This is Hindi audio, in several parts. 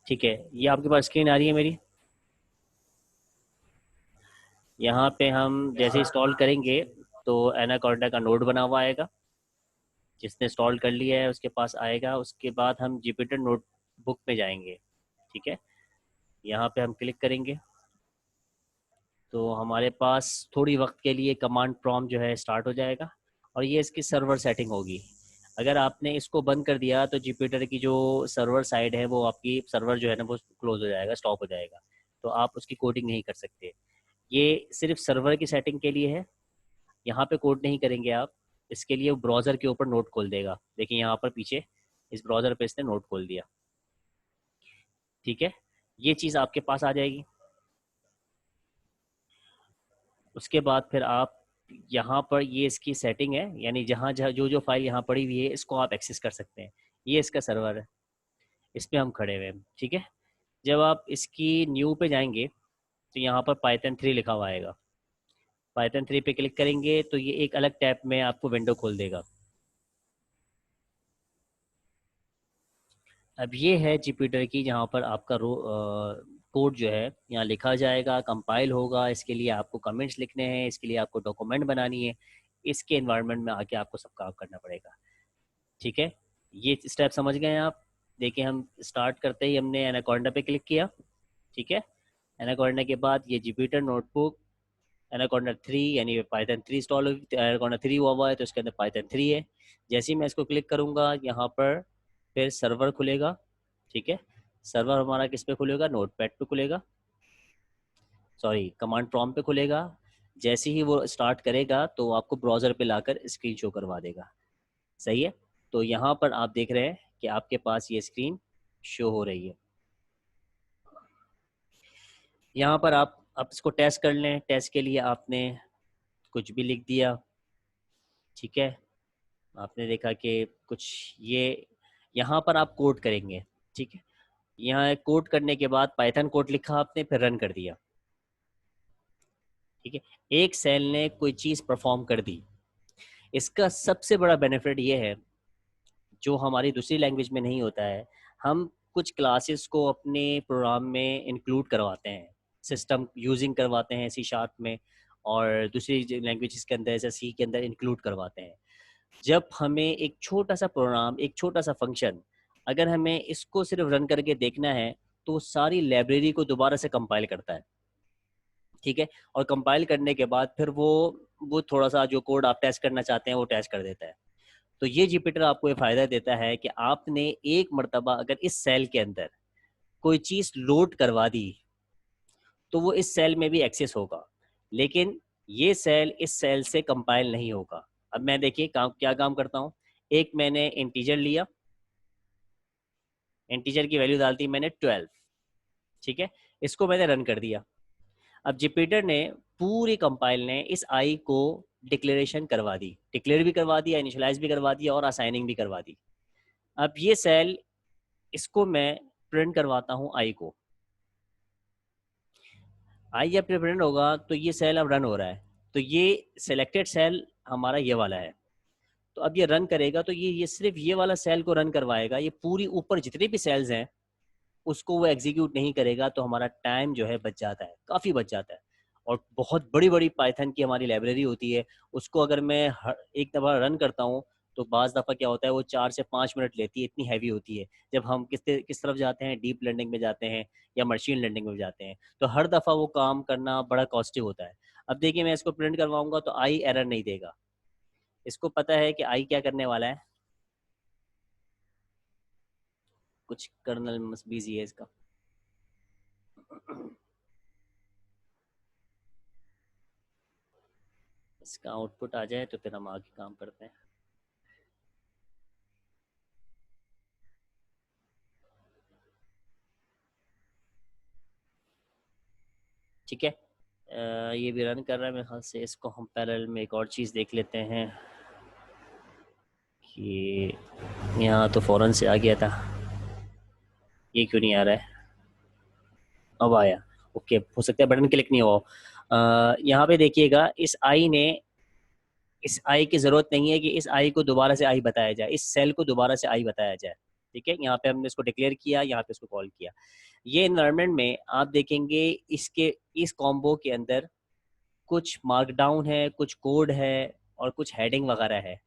ठीक है, ये आपके पास स्क्रीन आ रही है मेरी। यहाँ पे हम जैसे इंस्टॉल करेंगे तो एनाकोंडा का नोड बना हुआ आएगा। जिसने इंस्टॉल कर लिया है उसके पास आएगा। उसके बाद हम जुपिटर नोटबुक में जाएंगे। ठीक है, यहाँ पे हम क्लिक करेंगे तो हमारे पास थोड़ी वक्त के लिए कमांड प्रॉम्प्ट जो है स्टार्ट हो जाएगा और ये इसकी सर्वर सेटिंग होगी। अगर आपने इसको बंद कर दिया तो जुपिटर की जो सर्वर साइड है वो आपकी सर्वर जो है ना वो क्लोज हो जाएगा, स्टॉप हो जाएगा, तो आप उसकी कोडिंग नहीं कर सकते। ये सिर्फ सर्वर की सेटिंग के लिए है, यहाँ पे कोड नहीं करेंगे आप। इसके लिए ब्राउज़र के ऊपर नोट खोल देगा। देखिए यहाँ पर पीछे इस ब्राउज़र पे इसने नोट खोल दिया। ठीक है, ये चीज़ आपके पास आ जाएगी। उसके बाद फिर आप यहाँ पर ये इसकी सेटिंग है, यानी जहाँ जहाँ जो जो फाइल यहाँ पड़ी हुई है इसको आप एक्सेस कर सकते हैं। ये इसका सर्वर है, इस पर हम खड़े हुए हैं। ठीक है, जब आप इसकी न्यू पे जाएंगे तो यहाँ पर पाइथन 3 लिखा हुआ आएगा। पाइथन 3 पे क्लिक करेंगे तो ये एक अलग टैब में आपको विंडो खोल देगा। अब ये है जुपिटर की, जहाँ पर आपका कोड जो है यहाँ लिखा जाएगा, कंपाइल होगा। इसके लिए आपको कमेंट्स लिखने हैं, इसके लिए आपको डॉक्यूमेंट बनानी है, इसके एनवायरनमेंट में आके आपको सब काम करना पड़ेगा। ठीक है, ये स्टेप समझ गए हैं आप। देखिए हम स्टार्ट करते ही हमने एनाकोंडा पे क्लिक किया। ठीक है, एनाकोंडा के बाद ये जुपिटर नोटबुक एनाकोंडा 3 यानी पाइथन 3 इंस्टॉल हुई। एनाकोंडा 3 हुआ है तो इसके अंदर पाइथन 3 है। जैसे ही मैं इसको क्लिक करूँगा यहाँ पर फिर सर्वर खुलेगा। ठीक है, सर्वर हमारा किस पे खुलेगा, नोटपैड पे खुलेगा, सॉरी कमांड प्रॉम्प्ट पे खुलेगा। जैसे ही वो स्टार्ट करेगा तो आपको ब्राउज़र पे लाकर स्क्रीन शो करवा देगा। सही है, तो यहाँ पर आप देख रहे हैं कि आपके पास ये स्क्रीन शो हो रही है। यहाँ पर आप इसको टेस्ट कर लें। टेस्ट के लिए आपने कुछ भी लिख दिया। ठीक है, आपने देखा कि कुछ ये यहाँ पर आप कोड करेंगे। ठीक है, यहाँ कोड करने के बाद पाइथन कोड लिखा आपने, फिर रन कर दिया। ठीक है, एक सेल ने कोई चीज़ परफॉर्म कर दी। इसका सबसे बड़ा बेनिफिट ये है जो हमारी दूसरी लैंग्वेज में नहीं होता है। हम कुछ क्लासेस को अपने प्रोग्राम में इंक्लूड करवाते हैं, सिस्टम यूजिंग करवाते हैं C# में, और दूसरी लैंग्वेजेस के अंदर जैसे C के अंदर इंक्लूड करवाते हैं। जब हमें एक छोटा सा प्रोग्राम, एक छोटा सा फंक्शन, अगर हमें इसको सिर्फ रन करके देखना है तो सारी लाइब्रेरी को दोबारा से कंपाइल करता है। ठीक है, और कंपाइल करने के बाद फिर वो थोड़ा सा जो कोड आप टेस्ट करना चाहते हैं वो टेस्ट कर देता है। तो ये जुपिटर आपको ये फ़ायदा देता है कि आपने एक मर्तबा अगर इस सेल के अंदर कोई चीज़ लोड करवा दी तो वो इस सेल में भी एक्सेस होगा, लेकिन ये सेल इस सेल से कंपाइल नहीं होगा। अब मैं देखिए क्या काम करता हूँ। एक मैंने इंटीजर लिया, इंटीजर की वैल्यू डालती मैंने 12। ठीक है, इसको मैंने रन कर दिया। अब जुपिटर ने पूरी कंपाइल ने इस आई को डिक्लेरेशन करवा दी, डिक्लेयर भी करवा दिया, इनिशियलाइज भी करवा दिया और असाइनिंग भी करवा दी। अब ये सेल, इसको मैं प्रिंट करवाता हूँ आई को। आई जब प्रिंट होगा तो ये सेल अब रन हो रहा है, तो ये सिलेक्टेड सेल हमारा ये वाला है। तो अब ये रन करेगा तो ये सिर्फ ये वाला सेल को रन करवाएगा, ये पूरी ऊपर जितने भी सेल्स हैं उसको वो एग्जीक्यूट नहीं करेगा। तो हमारा टाइम जो है बच जाता है, काफ़ी बच जाता है। और बहुत बड़ी बड़ी पाइथन की हमारी लाइब्रेरी होती है, उसको अगर मैं एक दफ़ा रन करता हूँ तो बाज़ दफ़ा क्या होता है वो 4 से 5 मिनट लेती है, इतनी हैवी होती है। जब हम किस तरफ जाते हैं, डीप लर्निंग में जाते हैं या मशीन लर्निंग में जाते हैं, तो हर दफ़ा वो काम करना बड़ा कॉस्टली होता है। अब देखिए मैं इसको प्रिंट करवाऊंगा तो आई एरर नहीं देगा। इसको पता है कि आई क्या करने वाला है, कुछ कर्नल बिजी है इसका। इसका आउटपुट आ जाए तो फिर हम आगे काम करते हैं। ठीक है, ये भी रन कर रहा है मेरे ख्याल से। इसको हम पैरेलल में एक और चीज़ देख लेते हैं कि यहाँ तो फ़ौरन से आ गया था, ये क्यों नहीं आ रहा है। अब आया, ओके, हो सकता है बटन क्लिक नहीं हुआ। यहाँ पे देखिएगा इस आई की ज़रूरत नहीं है कि इस आई को दोबारा से आई बताया जाए, इस सेल को दोबारा से आई बताया जाए। ठीक है, यहाँ पे हमने इसको डिक्लेयर किया, यहाँ पे इसको कॉल किया। ये इन्वायरमेंट में आप देखेंगे इसके इस कॉम्बो के अंदर कुछ मार्कडाउन है, कुछ कोड है और कुछ हेडिंग वगैरह है।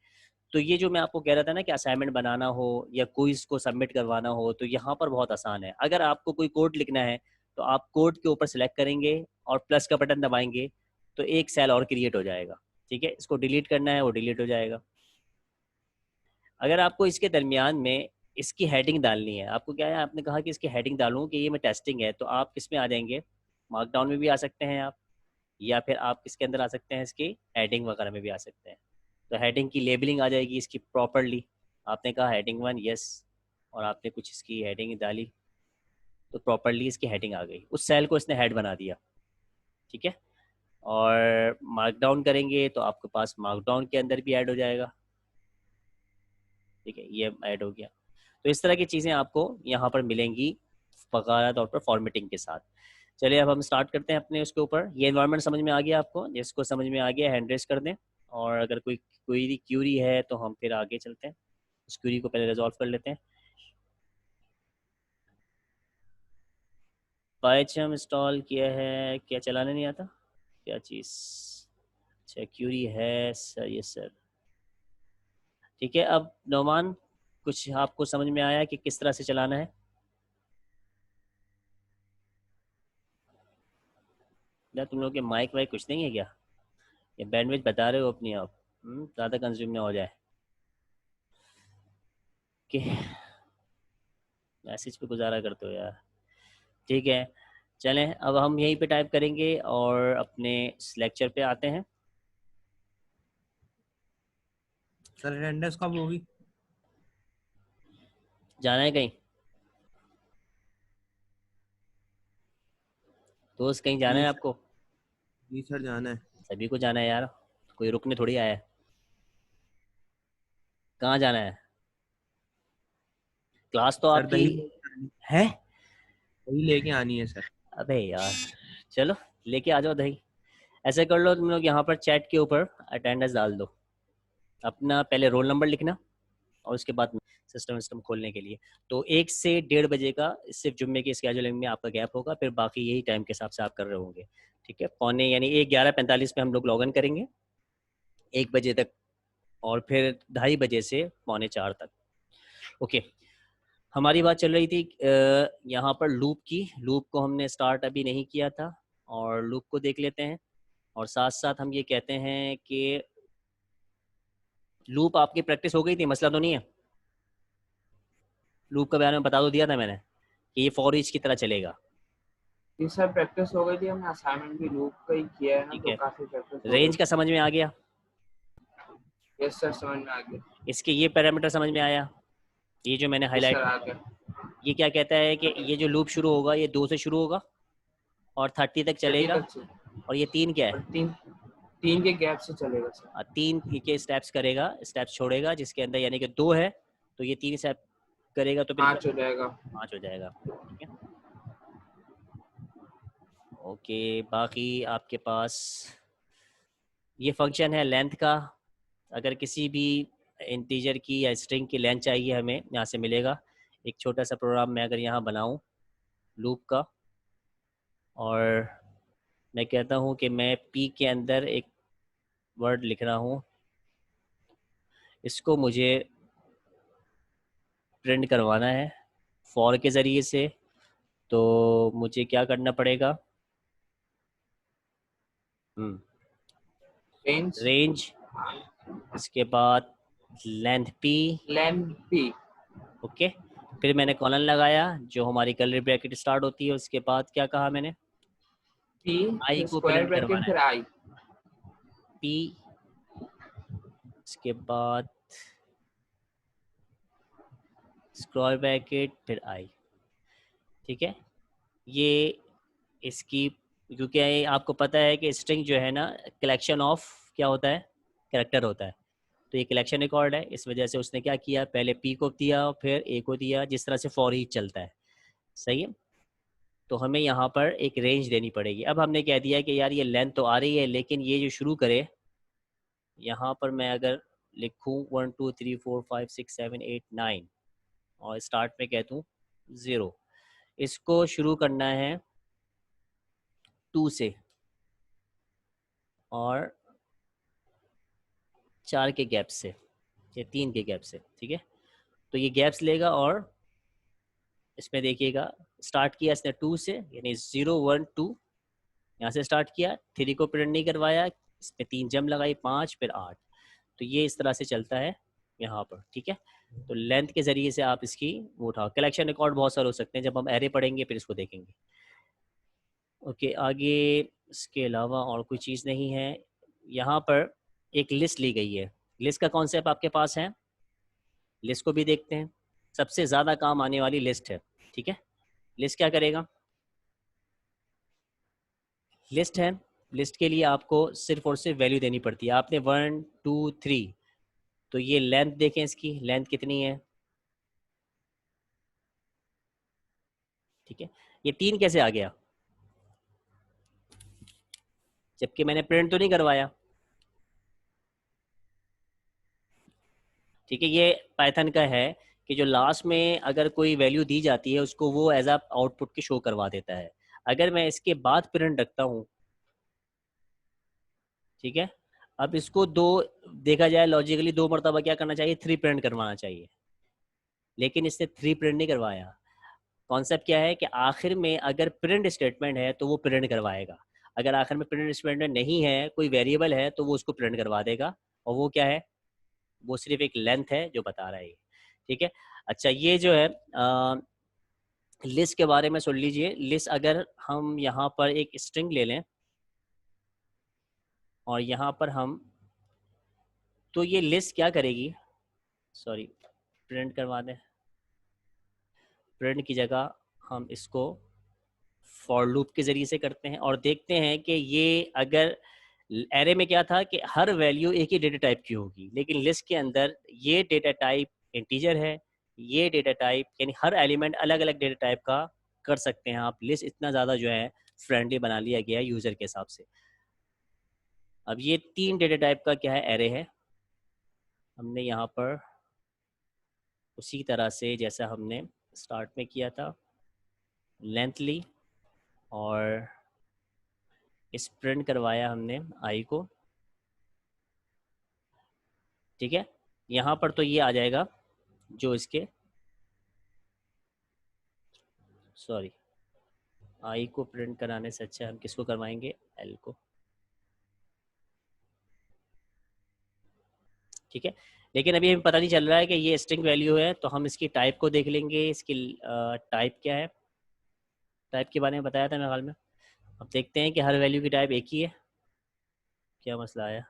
तो ये जो मैं आपको कह रहा था ना कि असाइनमेंट बनाना हो या क्विज को सबमिट करवाना हो, तो यहाँ पर बहुत आसान है। अगर आपको कोई कोड लिखना है तो आप कोड के ऊपर सेलेक्ट करेंगे और प्लस का बटन दबाएंगे तो एक सेल और क्रिएट हो जाएगा। ठीक है, इसको डिलीट करना है वो डिलीट हो जाएगा। अगर आपको इसके दरमियान में इसकी हेडिंग डालनी है, आपको क्या है, आपने कहा कि इसकी हेडिंग डालूँ कि ये मैं टेस्टिंग है, तो आप किस में आ जाएंगे, मार्कडाउन में भी आ सकते हैं आप, या फिर आप किसके अंदर आ सकते हैं, इसकी हेडिंग वगैरह में भी आ सकते हैं। तो हेडिंग की लेबलिंग आ जाएगी इसकी प्रॉपरली। आपने कहा हेडिंग 1 यस, और आपने कुछ इसकी हेडिंग डाली तो प्रॉपरली इसकी हेडिंग आ गई, उस सेल को इसने हेड बना दिया। ठीक है, और मार्कडाउन करेंगे तो आपके पास मार्कडाउन के अंदर भी ऐड हो जाएगा। ठीक है, ये ऐड हो गया। तो इस तरह की चीज़ें आपको यहाँ पर मिलेंगी बकाया तौर पर फॉर्मेटिंग के साथ। चलिए अब हम स्टार्ट करते हैं अपने उसके ऊपर। ये इन्वायरमेंट समझ में आ गया आपको? जिसको समझ में आ गया हैंड रेस कर दें, और अगर कोई क्यूरी है तो हम फिर आगे चलते हैं, उस क्यूरी को पहले रिजॉल्व कर लेते हैं। पाइथन इंस्टॉल किया है, क्या चलाने नहीं आता, क्या चीज़? अच्छा क्यूरी है सर, ये सर। ठीक है, अब नोमान कुछ आपको समझ में आया कि किस तरह से चलाना है? या तुम लोग के माइक वाइक कुछ नहीं है क्या? ये बैंडविड्थ बता रहे हो अपनी आप, ज़्यादा कंज्यूम ना हो जाए कि मैसेज पे गुजारा करते हो यार। ठीक है, चलें अब हम यहीं पे टाइप करेंगे और अपने लेक्चर पे आते हैं। सर अटेंडेंस कब होगी? जाना है कहीं दोस्त, कहीं जाना जी है सर, आपको? जी सर जाना है। सभी को जाना है यार, कोई रुकने थोड़ी आया है। कहाँ जाना है? क्लास तो सर आपकी है। दही लेके आनी है सर। अबे यार, चलो लेके आ जाओ दही। ऐसे कर लो तुम लोग, यहाँ पर चैट के ऊपर अटेंडेंस डाल दो, अपना पहले रोल नंबर लिखना और उसके बाद सिस्टम विस्टम खोलने के लिए। तो 1 से 1:30 बजे का सिर्फ जुम्मे की स्केजुलिंग में आपका गैप होगा, फिर बाकी यही टाइम के हिसाब से आप कर रहे होंगे। ठीक है, पौने यानी 11:45 में हम लोग लॉग इन करेंगे 1 बजे तक, और फिर 2:30 बजे से पौने 4 तक। ओके, हमारी बात चल रही थी यहाँ पर लूप की। लूप को हमने स्टार्ट अभी नहीं किया था, और लूप को देख लेते हैं। और साथ साथ हम ये कहते हैं कि लूप आपकी प्रैक्टिस हो गई थी, मसला तो नहीं है? लूप के बारे में बता दो दिया था मैंने कि ये फॉर ईच की तरह चलेगा। जी सर, प्रैक्टिस हो गई थी, हमने असाइनमेंट भी लूप का ही किया है ना, ठीक तो है, काफी प्रैक्टिस हो रेंज गई। का समझ में आ गया? यस सर, समझ में आ गया। इसके ये पैरामीटर समझ में आया? ये जो मैंने यस हाईलाइट सर, आ किया, गया। ये क्या कहता है कि ये जो लूप शुरू होगा ये 2 से शुरू होगा और 30 तक 30 चलेगा। तक से, और ये 3 क्या और है? तीन तीन के गैप से चलेगा सर। 3 के स्टेप्स करेगा, स्टेप्स छोड़ेगा, जिसके अंदर यानी कि 2 है तो ये 3 स्टेप करेगा तो फिर 5 हो जाएगा। 5 हो जाएगा। ठीक है, ओके। बाकी आपके पास ये फंक्शन है लेंथ का। अगर किसी भी इंटीजर की या स्ट्रिंग की लेंथ चाहिए हमें, यहाँ से मिलेगा। एक छोटा सा प्रोग्राम मैं अगर यहाँ बनाऊँ लूप का, और मैं कहता हूँ कि मैं पी के अंदर एक वर्ड लिख रहा हूँ, इसको मुझे प्रिंट करवाना है फॉर के ज़रिए से, तो मुझे क्या करना पड़ेगा? रेंज, रेंज, इसके बाद length P. Length P. Okay, फिर मैंने कॉलन लगाया जो हमारी कर्ली ब्रैकेट स्टार्ट होती है, उसके बाद क्या कहा मैंने? पी, आई फिर को स्क्वायर प्रिंट ब्रैकेट, करवाना है, फिर आई। पी, इसके बाद स्क्वायर ब्रैकेट, फिर आई। ठीक है, ये इसकी, क्योंकि आपको पता है कि स्ट्रिंग जो है ना कलेक्शन ऑफ क्या होता है, कैरेक्टर होता है। तो ये कलेक्शन रिकॉर्ड है, इस वजह से उसने क्या किया, पहले पी को दिया फिर ए को दिया, जिस तरह से फॉर ईच चलता है। सही है, तो हमें यहाँ पर एक रेंज देनी पड़ेगी। अब हमने कह दिया कि यार ये लेंथ तो आ रही है, लेकिन ये जो शुरू करे, यहाँ पर मैं अगर लिखूँ 1 2 3 4 5 6 7 8 9, और स्टार्ट में कह दूँ 0। इसको शुरू करना है 2 से और 4 के गैप से या 3 के गैप से, ठीक है। तो ये गैप्स लेगा और इसमें देखिएगा स्टार्ट किया इसने 2 से, यानी 0 1 2 यहाँ से स्टार्ट किया, 3 को प्रिंट नहीं करवाया, इसमें 3 जम लगाई, 5 फिर 8। तो ये इस तरह से चलता है यहाँ पर, ठीक है। तो लेंथ के ज़रिए से आप इसकी वो उठाओ। कलेक्शन रिकॉर्ड बहुत सारे हो सकते हैं, जब हम एरे पढ़ेंगे फिर इसको देखेंगे। ओके, आगे इसके अलावा और कोई चीज़ नहीं है। यहाँ पर एक लिस्ट ली गई है। लिस्ट का कॉन्सेप्ट आपके पास है, लिस्ट को भी देखते हैं। सबसे ज़्यादा काम आने वाली लिस्ट है, ठीक है। लिस्ट क्या करेगा? लिस्ट है, लिस्ट के लिए आपको सिर्फ और सिर्फ वैल्यू देनी पड़ती है। आपने 1 2 3, तो ये लेंथ देखें, इसकी लेंथ कितनी है, ठीक है। ये 3 कैसे आ गया, जबकि मैंने प्रिंट तो नहीं करवाया, ठीक है। ये पाइथन का है कि जो लास्ट में अगर कोई वैल्यू दी जाती है उसको वो एज अ आउटपुट के शो करवा देता है। अगर मैं इसके बाद प्रिंट रखता हूँ, ठीक है, अब इसको दो देखा जाए लॉजिकली 2 मरतबा क्या करना चाहिए, 3 प्रिंट करवाना चाहिए, लेकिन इसने 3 प्रिंट नहीं करवाया। कॉन्सेप्ट क्या है कि आखिर में अगर प्रिंट स्टेटमेंट है तो वो प्रिंट करवाएगा, अगर आखिर में प्रिंट स्टेटमेंट नहीं है, कोई वेरिएबल है, तो वो उसको प्रिंट करवा देगा। और वो क्या है, वो सिर्फ एक लेंथ है जो बता रहा है, ठीक है। अच्छा, ये जो है लिस्ट के बारे में सुन लीजिए। लिस्ट अगर हम यहाँ पर एक स्ट्रिंग ले लें और यहाँ पर हम, तो ये लिस्ट क्या करेगी, सॉरी प्रिंट करवा दें, प्रिंट की जगह हम इसको फॉर लूप के ज़रिए से करते हैं और देखते हैं कि ये अगर एरे में क्या था कि हर वैल्यू एक ही डेटा टाइप की होगी, लेकिन लिस्ट के अंदर ये डेटा टाइप इंटीजर है, ये डेटा टाइप यानी हर एलिमेंट अलग अलग डेटा टाइप का कर सकते हैं आप। लिस्ट इतना ज़्यादा जो है फ्रेंडली बना लिया गया है यूज़र के हिसाब से। अब ये 3 डेटा टाइप का क्या है, एरे है। हमने यहाँ पर उसी तरह से जैसा हमने स्टार्ट में किया था, लेंथ ली और इस प्रिंट करवाया हमने आई को, ठीक है। यहाँ पर तो ये आ जाएगा जो इसके, सॉरी आई को प्रिंट कराने से अच्छा हम किसको करवाएंगे, एल को, ठीक है। लेकिन अभी हमें पता नहीं चल रहा है कि ये स्ट्रिंग वैल्यू है, तो हम इसकी टाइप को देख लेंगे। इसकी टाइप क्या है, टाइप के बारे में बताया था मेरे ख्याल में। अब देखते हैं कि हर वैल्यू की टाइप एक ही है, क्या मसला आया,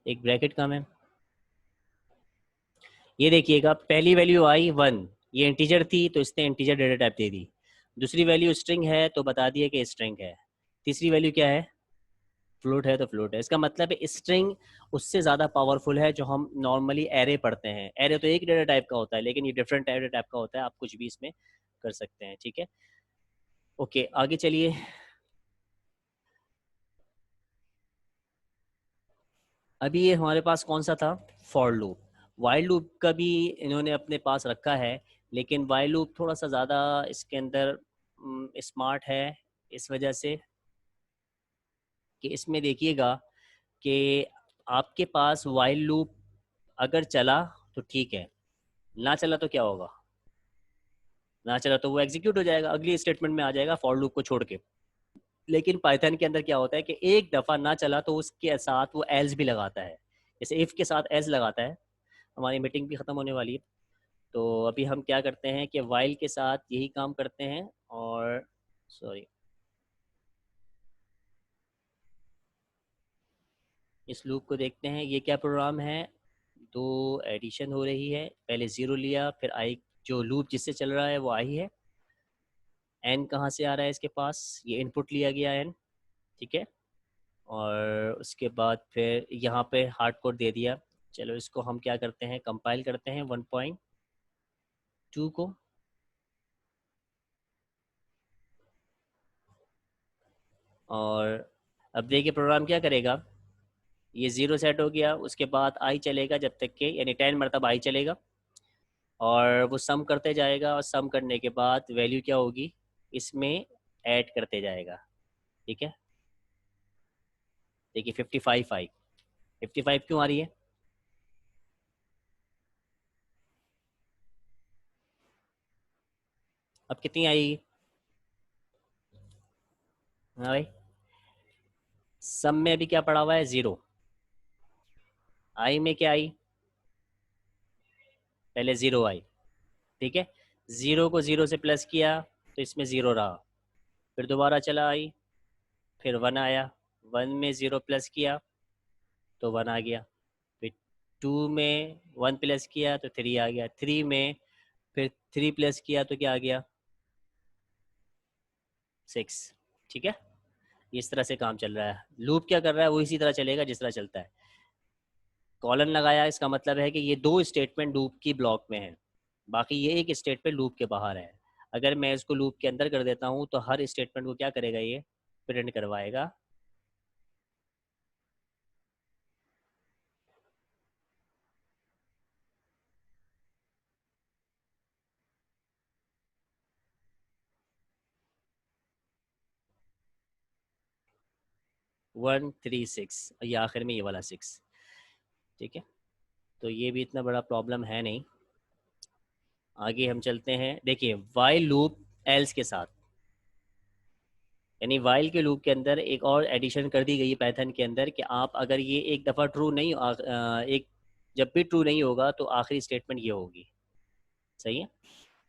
एक ब्रैकेट कम है। ये देखिएगा, पहली वैल्यू आई 1, ये इंटीजर थी तो इसने इंटीजर डेटा टाइप दे दी। दूसरी वैल्यू स्ट्रिंग है तो बता दिया कि स्ट्रिंग है। तीसरी वैल्यू क्या है, फ्लोट है तो फ्लोट है। इसका मतलब है स्ट्रिंग उससे ज़्यादा पावरफुल है जो हम नॉर्मली एरे पढ़ते हैं। एरे तो एक डेटा टाइप का होता है, लेकिन ये डिफरेंट डेटा टाइप का होता है, आप कुछ भी इसमें कर सकते हैं, ठीक है। ओके, आगे चलिए। अभी ये हमारे पास कौन सा था, फॉर लूप। वाइल लूप का भी इन्होंने अपने पास रखा है, लेकिन वाइल लूप थोड़ा सा ज़्यादा इसके अंदर स्मार्ट है, इस वजह से कि इसमें देखिएगा कि आपके पास वाइल लूप अगर चला तो ठीक है, ना चला तो क्या होगा, ना चला तो वो एग्जीक्यूट हो जाएगा, अगली स्टेटमेंट में आ जाएगा फॉर लूप को छोड़ के। लेकिन पाइथन के अंदर क्या होता है कि एक दफ़ा ना चला तो उसके साथ वो एल्स भी लगाता है, जैसे इफ़ के साथ एल्स लगाता है। हमारी मीटिंग भी ख़त्म होने वाली है, तो अभी हम क्या करते हैं कि वाइल के साथ यही काम करते हैं। और सॉरी, इस लूप को देखते हैं, ये क्या प्रोग्राम है, 2 एडिशन हो रही है, पहले 0 लिया, फिर आई, जो लूप जिससे चल रहा है वो आई है। एन कहाँ से आ रहा है इसके पास, ये इनपुट लिया गया एन, ठीक है। और उसके बाद फिर यहाँ पे हार्ड कोड दे दिया। चलो इसको हम क्या करते हैं, कंपाइल करते हैं 1.2 को, और अब देखिए प्रोग्राम क्या करेगा। ये 0 सेट हो गया, उसके बाद आई चलेगा जब तक के, यानी 10 मरतबा आई चलेगा। और वो सम करते जाएगा और सम करने के बाद वैल्यू क्या होगी इसमें ऐड करते जाएगा। ठीक है, देखिए 55 आई। 55 क्यों आ रही है? अब कितनी आएगी? हाँ भाई, सम में अभी क्या पड़ा हुआ है? 0। आई में क्या आई? पहले 0 आई। ठीक है, 0 को 0 से प्लस किया तो इसमें 0 रहा, फिर दोबारा चला आई, फिर 1 आया, 1 में 0 प्लस किया तो 1 आ गया, फिर 2 में 1 प्लस किया तो 3 आ गया, 3 में फिर 3 प्लस किया तो क्या आ गया? 6। ठीक है, इस तरह से काम चल रहा है। लूप क्या कर रहा है? वो इसी तरह चलेगा जिस तरह चलता है। कॉलन लगाया, इसका मतलब है कि ये 2 स्टेटमेंट लूप की ब्लॉक में है, बाकी ये एक स्टेटमेंट लूप के बाहर है। अगर मैं इसको लूप के अंदर कर देता हूँ तो हर स्टेटमेंट को क्या करेगा? ये प्रिंट करवाएगा। 136 और ये आखिर में ये वाला 6। ठीक है, तो ये भी इतना बड़ा प्रॉब्लम है नहीं। आगे हम चलते हैं। देखिए वाइल लूप एल्स के साथ, यानी वाइल के लूप के अंदर एक और एडिशन कर दी गई है पाइथन के अंदर कि आप अगर ये एक दफ़ा ट्रू नहीं एक जब भी ट्रू नहीं होगा तो आखिरी स्टेटमेंट ये होगी। सही है,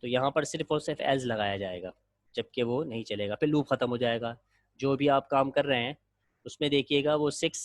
तो यहाँ पर सिर्फ और सिर्फ एल्स लगाया जाएगा, जबकि वो नहीं चलेगा, फिर लूप ख़त्म हो जाएगा। जो भी आप काम कर रहे हैं उसमें देखिएगा वो 6